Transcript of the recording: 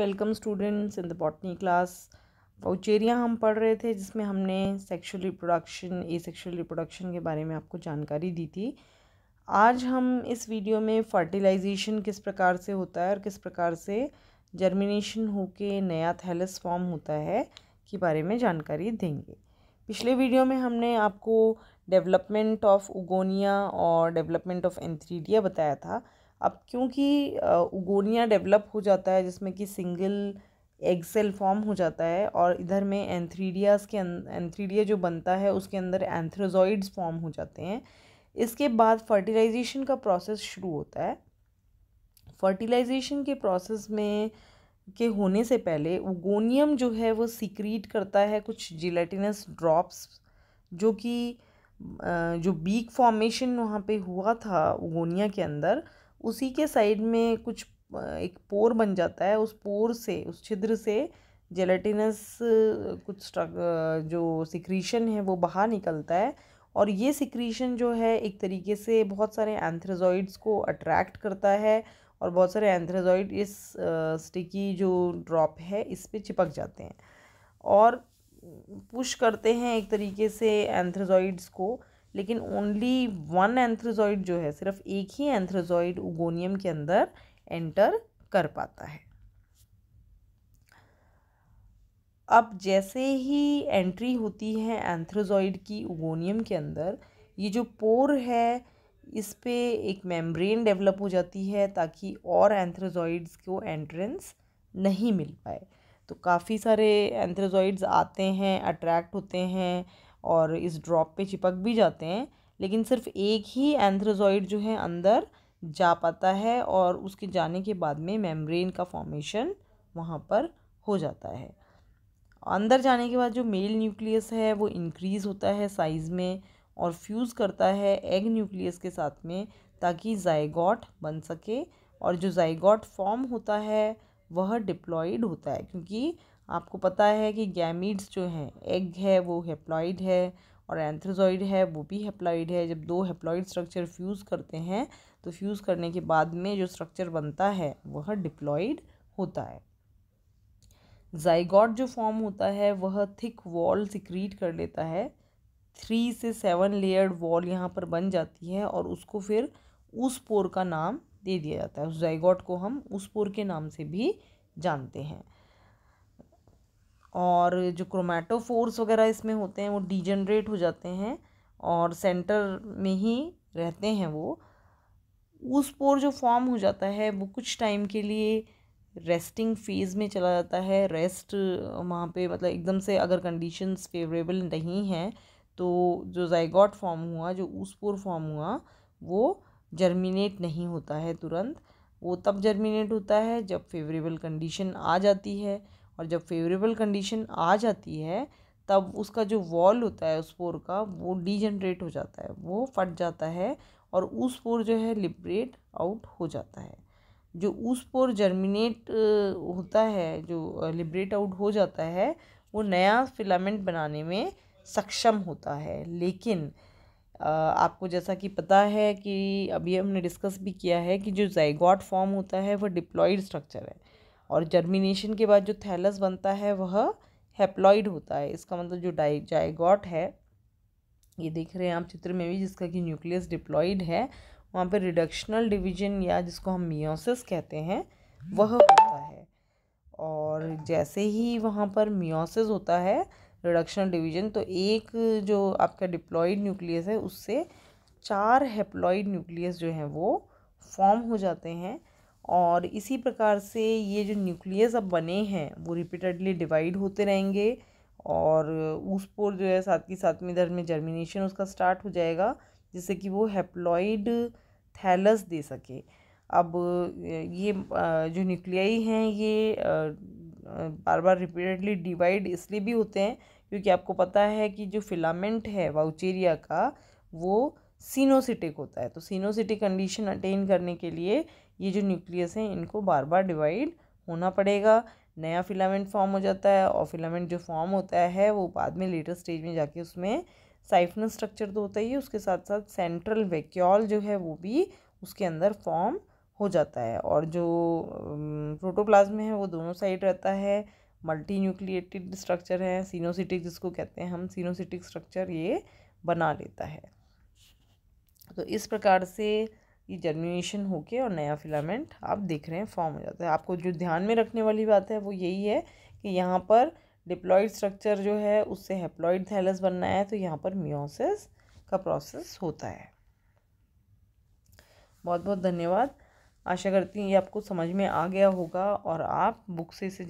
Welcome students in the botany class. Vaucheria हम पढ़ रहे थे जिसमें हमने सेक्सुअल रिप्रोडक्शन, एसेक्सुअल रिप्रोडक्शन के बारे में आपको जानकारी दी थी। आज हम इस वीडियो में फर्टिलाइजेशन किस प्रकार से होता है और किस प्रकार से जर्मिनेशन होके नया थैलस फॉर्म होता है के बारे में जानकारी देंगे। पिछले वीडियो में हमने आपको डेवलपमेंट ऑफ उगोनिया और डेवलपमेंट ऑफ एंथ्रीडिया बताया था। अब क्योंकि उगोनिया डेवलप हो जाता है जिसमें कि सिंगल एग सेल फॉर्म हो जाता है और इधर में एंथ्रीडिया जो बनता है उसके अंदर एंथ्रोजॉइड्स फॉर्म हो जाते हैं। इसके बाद फर्टिलाइजेशन का प्रोसेस शुरू होता है। फर्टिलाइजेशन के प्रोसेस में के होने से पहले उगोनियम जो है वो सीक्रीट करता है कुछ जिलेटिनस ड्रॉप्स, जो कि जो बीक फॉर्मेशन वहाँ पे हुआ था उगोनिया के अंदर, उसी के साइड में कुछ एक पोर बन जाता है। उस पोर से, उस छिद्र से जेलेटिनस कुछ जो सिक्रीशन है वो बाहर निकलता है और ये सिक्रीशन जो है एक तरीके से बहुत सारे एंथ्रोजॉइड्स को अट्रैक्ट करता है और बहुत सारे एंथ्रोजॉइड इस स्टिकी जो ड्रॉप है इस पे चिपक जाते हैं और पुश करते हैं एक तरीके से एंथ्रोजॉइड्स को। लेकिन ओनली वन एंथ्रोजॉइड जो है, सिर्फ एक ही एंथ्रोजॉइड उगोनियम के अंदर एंटर कर पाता है। अब जैसे ही एंट्री होती है एंथ्रोजॉइड की उगोनियम के अंदर, ये जो पोर है इस पे एक मेम्ब्रेन डेवलप हो जाती है ताकि और एंथ्रोजॉइड्स को एंट्रेंस नहीं मिल पाए। तो काफ़ी सारे एंथ्रोजॉइड्स आते हैं, अट्रैक्ट होते हैं और इस ड्रॉप पे चिपक भी जाते हैं, लेकिन सिर्फ एक ही एंथ्रोजॉइड जो है अंदर जा पाता है और उसके जाने के बाद में मेम्ब्रेन का फॉर्मेशन वहाँ पर हो जाता है। अंदर जाने के बाद जो मेल न्यूक्लियस है वो इंक्रीज़ होता है साइज़ में और फ्यूज़ करता है एग न्यूक्लियस के साथ में ताकि जाइगोट बन सके। और जो जाइगोट फॉर्म होता है वह डिप्लॉइड होता है, क्योंकि आपको पता है कि गैमीड्स जो हैं, एग है वो हेप्लॉइड है और एंथ्रोजॉइड है वो भी हेप्लॉइड है। जब दो हेप्लॉइड स्ट्रक्चर फ्यूज़ करते हैं तो फ्यूज़ करने के बाद में जो स्ट्रक्चर बनता है वह डिप्लॉइड होता है। जाइगोट जो फॉर्म होता है वह थिक वॉल सिक्रीट कर लेता है। 3 से 7 लेयर्ड वॉल यहाँ पर बन जाती है और उसको फिर ऊस्पोर का नाम दे दिया जाता है। उस जाइगोट को हम ऊस्पोर के नाम से भी जानते हैं। और जो क्रोमैटोफोर्स वगैरह इसमें होते हैं वो डिजेनरेट हो जाते हैं और सेंटर में ही रहते हैं। वो ऊस्पोर जो फॉर्म हो जाता है वो कुछ टाइम के लिए रेस्टिंग फेज़ में चला जाता है। रेस्ट वहाँ पे मतलब एकदम से अगर कंडीशंस फेवरेबल नहीं हैं तो जो जाइगोट फॉर्म हुआ, जो ऊस्पोर फॉर्म हुआ, वो जर्मिनेट नहीं होता है तुरंत। वो तब जर्मिनेट होता है जब फेवरेबल कंडीशन आ जाती है और जब फेवरेबल कंडीशन आ जाती है तब उसका जो वॉल होता है स्पोर का वो डीजनरेट हो जाता है, वो फट जाता है और ऊस्पोर जो है लिबरेट आउट हो जाता है। जो ऊस्पोर जर्मिनेट होता है, जो लिबरेट आउट हो जाता है, वो नया फिलामेंट बनाने में सक्षम होता है। लेकिन आपको जैसा कि पता है कि अभी हमने डिस्कस भी किया है कि जो जाइगोट फॉर्म होता है वह डिप्लॉइड स्ट्रक्चर है और जर्मिनेशन के बाद जो थैलस बनता है वह हेप्लॉइड होता है। इसका मतलब जो जाइगोट है, ये देख रहे हैं आप चित्र में भी, जिसका कि न्यूक्लियस डिप्लॉइड है, वहाँ पे रिडक्शनल डिवीजन या जिसको हम मियोसिस कहते हैं वह होता है। और जैसे ही वहाँ पर मियोसिस होता है, रिडक्शनल डिवीजन, तो एक जो आपका डिप्लॉइड न्यूक्लियस है उससे 4 हेप्लॉइड न्यूक्लियस जो हैं वो फॉर्म हो जाते हैं। और इसी प्रकार से ये जो न्यूक्लियस अब बने हैं वो रिपीटेडली डिवाइड होते रहेंगे और ऊस्पोर जो है साथ के साथ में इधर में जर्मिनेशन उसका स्टार्ट हो जाएगा जिससे कि वो हेप्लॉइड थैलस दे सके। अब ये जो न्यूक्लियाई हैं ये बार बार रिपीटेडली डिवाइड इसलिए भी होते हैं क्योंकि आपको पता है कि जो फिलामेंट है वाउचेरिया का वो सिनोसिटिक होता है। तो सिनोसिटिक कंडीशन अटेन करने के लिए ये जो न्यूक्लियस हैं इनको बार बार डिवाइड होना पड़ेगा, नया फिलामेंट फॉर्म हो जाता है और फिलामेंट जो फॉर्म होता है वो बाद में लेटर स्टेज में जाके उसमें साइफनस स्ट्रक्चर तो होता ही है, उसके साथ साथ सेंट्रल वैक्यूल जो है वो भी उसके अंदर फॉर्म हो जाता है। और जो प्रोटोप्लाज्म है वो दोनों साइड रहता है, मल्टी न्यूक्लिएटेड स्ट्रक्चर है, सिनोसिटिक जिसको कहते हैं हम, सिनोसिटिक स्ट्रक्चर ये बना लेता है। तो इस प्रकार से ये जर्मिनेशन होके और नया फिलामेंट आप देख रहे हैं फॉर्म हो जाता है। आपको जो ध्यान में रखने वाली बात है वो यही है कि यहाँ पर डिप्लॉइड स्ट्रक्चर जो है उससे हैप्लॉइड थैलस बनना है, तो यहाँ पर मियोसिस का प्रोसेस होता है। बहुत बहुत धन्यवाद। आशा करती हूँ ये आपको समझ में आ गया होगा और आप बुक से इसे